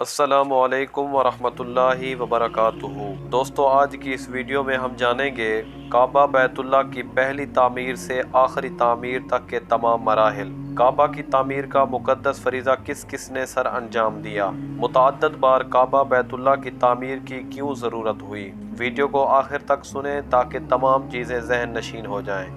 السلام علیکم ورحمۃ اللہ وبرکاتہ۔ دوستو، آج کی اس ویڈیو میں ہم جانیں گے کعبہ بیت اللہ کی پہلی تعمیر سے آخری تعمیر تک کے تمام مراحل۔ کعبہ کی تعمیر کا مقدس فریضہ کس کس نے سر انجام دیا؟ متعدد بار کعبہ بیت اللہ کی تعمیر کی کیوں ضرورت ہوئی؟ ویڈیو کو آخر تک سنیں تاکہ تمام چیزیں ذہن نشین ہو جائیں۔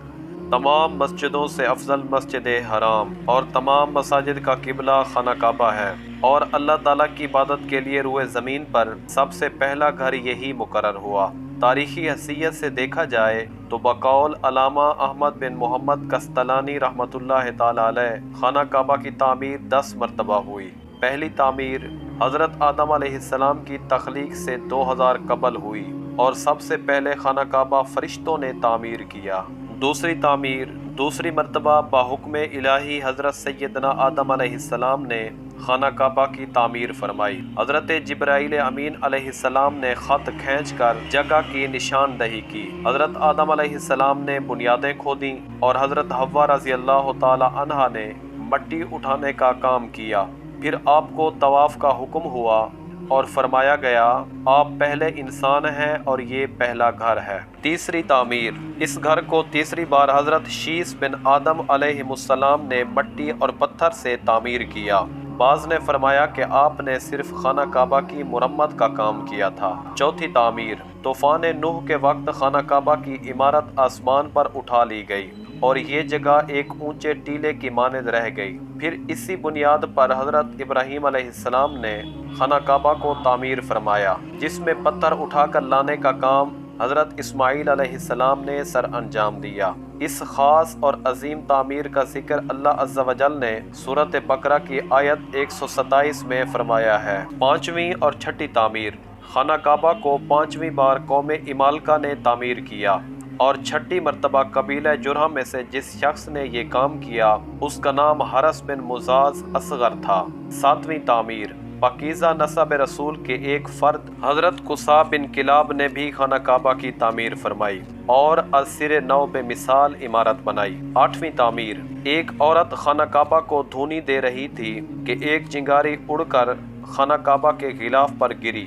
تمام مسجدوں سے افضل مسجد حرام اور تمام مساجد کا قبلہ خانہ کعبہ ہے، اور اللہ تعالیٰ کی عبادت کے لیے روئے زمین پر سب سے پہلا گھر یہی مقرر ہوا۔ تاریخی حیثیت سے دیکھا جائے تو بقول علامہ احمد بن محمد قسطلانی رحمۃ اللہ تعالی علیہ، خانہ کعبہ کی تعمیر 10 مرتبہ ہوئی۔ پہلی تعمیر حضرت آدم علیہ السلام کی تخلیق سے 2000 قبل ہوئی، اور سب سے پہلے خانہ کعبہ فرشتوں نے تعمیر کیا۔ دوسری تعمیر دوسری مرتبہ بحکم الہی حضرت سیدنا آدم علیہ السلام نے خانہ کعبہ کی تعمیر فرمائی۔ حضرت جبرائیل امین علیہ السلام نے خط کھینچ کر جگہ کی نشاندہی کی۔ حضرت آدم علیہ السلام نے بنیادیں کھودیں، اور حضرت حوا رضی اللہ تعالی عنہا نے مٹی اٹھانے کا کام کیا۔ پھر آپ کو طواف کا حکم ہوا اور فرمایا گیا، آپ پہلے انسان ہیں اور یہ پہلا گھر ہے۔ تیسری تعمیر اس گھر کو تیسری بار حضرت شیث بن آدم علیہ السلام نے مٹی اور پتھر سے تعمیر کیا۔ بعض نے فرمایا کہ آپ نے صرف خانہ کعبہ کی مرمت کا کام کیا تھا۔ چوتھی تعمیر طوفان نوح کے وقت خانہ کعبہ کی عمارت آسمان پر اٹھا لی گئی، اور یہ جگہ ایک اونچے ٹیلے کی مانند رہ گئی۔ پھر اسی بنیاد پر حضرت ابراہیم علیہ السلام نے خانہ کعبہ کو تعمیر فرمایا، جس میں پتھر اٹھا کر لانے کا کام حضرت اسماعیل علیہ السلام نے سر انجام دیا۔ اس خاص اور عظیم تعمیر کا ذکر اللہ عز و جل نے سورۃ بقرہ کی آیت 127 میں فرمایا ہے۔ پانچویں اور چھٹی تعمیر خانہ کعبہ کو 5ویں بار قوم عمالقہ نے تعمیر کیا، اور چھٹی مرتبہ قبیلہ جرہم میں سے جس شخص نے یہ کام کیا اس کا نام حرس بن مزاز اصغر تھا۔ ساتویں تعمیر پاکیزہ نسب رسول کے ایک فرد حضرت قصا بن کلاب نے بھی خانہ کعبہ کی تعمیر فرمائی اور از سر نو بے مثال عمارت بنائی۔ آٹھویں تعمیر ایک عورت خانہ کعبہ کو دھونی دے رہی تھی کہ ایک چنگاری اڑ کر خانہ کعبہ کے غلاف پر گری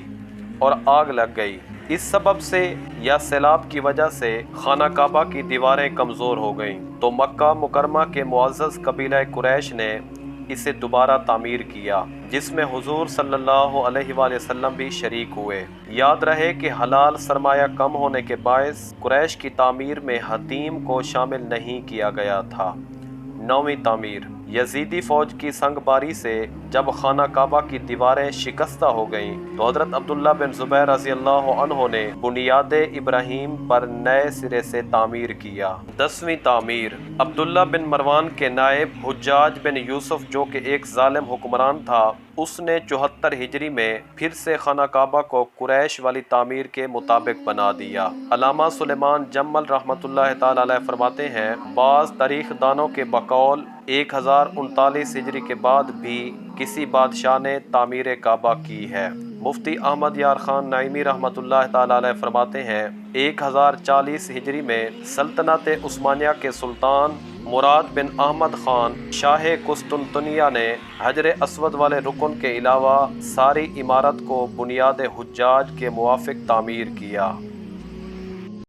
اور آگ لگ گئی۔ اس سبب سے یا سیلاب کی وجہ سے خانہ کعبہ کی دیواریں کمزور ہو گئیں، تو مکہ مکرمہ کے معزز قبیلہ قریش نے اسے دوبارہ تعمیر کیا، جس میں حضور صلی اللہ علیہ وآلہ وسلم بھی شریک ہوئے۔ یاد رہے کہ حلال سرمایہ کم ہونے کے باعث قریش کی تعمیر میں حطیم کو شامل نہیں کیا گیا تھا۔ نویں تعمیر یزیدی فوج کی سنگ باری سے جب خانہ کعبہ کی دیواریں شکستہ ہو گئیں تو حضرت عبداللہ بن زبیر رضی اللہ عنہ نے بنیاد ابراہیم پر نئے سرے سے تعمیر کیا۔ 10ویں تعمیر عبداللہ بن مروان کے نائب حجاج بن یوسف، جو کہ ایک ظالم حکمران تھا، اس نے 74 ہجری میں پھر سے خانہ کعبہ کو قریش والی تعمیر کے مطابق بنا دیا۔ علامہ سلیمان جمل رحمۃ اللہ تعالی علیہ فرماتے ہیں، بعض تاریخ دانوں کے بقول 1039 ہجری کے بعد بھی کسی بادشاہ نے تعمیر کعبہ کی ہے۔ مفتی احمد یار خان نعیمی رحمۃ اللہ تعالی علیہ فرماتے ہیں، 1040 ہجری میں سلطنت عثمانیہ کے سلطان مراد بن احمد خان شاہ قسطنطنیہ نے حجر اسود والے رکن کے علاوہ ساری عمارت کو بنیاد حجاج کے موافق تعمیر کیا۔